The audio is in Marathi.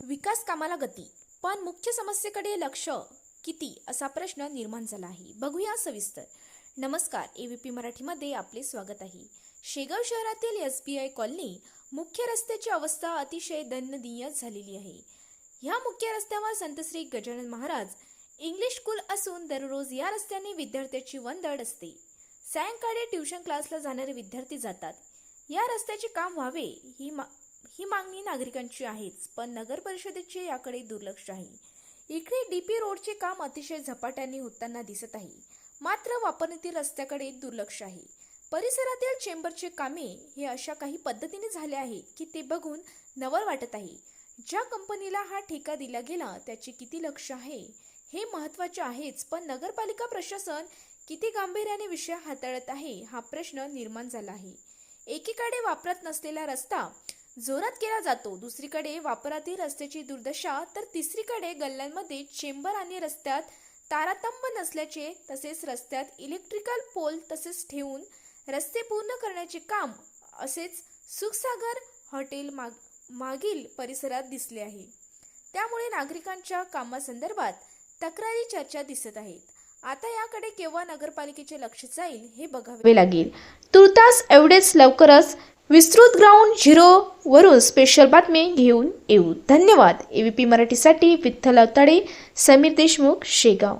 विकास कामाला गती, पण मुख्य समस्येकडे लक्ष किती असा प्रश्न निर्माण झाला आहे. बघूया सविस्तर. नमस्कार, एबीपी मराठीमध्ये आपले स्वागत आहे. शेगाव शहरातील SBI कॉलनी मुख्य रस्त्याची अवस्था अतिशय दयनीय झालेली आहे. ह्या मुख्य रस्त्यावर संत श्री गजानन महाराज इंग्लिश स्कूल असून दररोज या रस्त्याने विद्यार्थ्यांची वर्दळ असते. सायंकाळी ट्युशन क्लासला जाणारे विद्यार्थी जातात. या रस्त्याचे काम व्हावे ही मागणी नागरिकांची आहेच, पण नगर परिषदेचे याकडे दुर्लक्ष आहे. इकडे DP रोडचे काम अतिशय झपाट्याने होताना दिसत आहे, मात्र वापरण्यातील रस्त्याकडे दुर्लक्ष आहे. परिसरातील चेंबरचे कामे हे अशा काही पद्धतीने झाले आहेत की ते बघून नवल वाटत आहे. ज्या कंपनीला हा ठेका दिला गेला त्याचे किती लक्ष आहे हे महत्त्वाचे आहेच, पण नगरपालिका प्रशासन किती गांभीर्याने विषय हाताळत आहे हा प्रश्न निर्माण झाला आहे. एकीकडे वापरात नसलेला रस्ता जोरात केला जातो, दुसरीकडे वापरातील रस्त्याची दुर्दशा, तर तिसरीकडे गल्ल्यांमध्ये चेंबर आणि रस्त्यात तारातंब नसल्याचे, तसेच रस्त्यात इलेक्ट्रिकल पोल तसेच ठेवून रस्ते पूर्ण करण्याचे काम असेच सुखसागर हॉटेल मागील परिसरात दिसले आहे. त्यामुळे नागरिकांच्या कामासंदर्भात तक्रारी चर्चा दिसत आहेत. आता याकडे केव्हा नगरपालिकेचे लक्ष जाईल हे बघावे लागेल. तुर्तास एवढेच, लवकरच विस्तृत ग्राउंड झिरो वरून स्पेशल बातमी घेऊन येऊ. धन्यवाद. एबीपी मराठीसाठी विठ्ठल अवताडे, समीर देशमुख, शेगाव.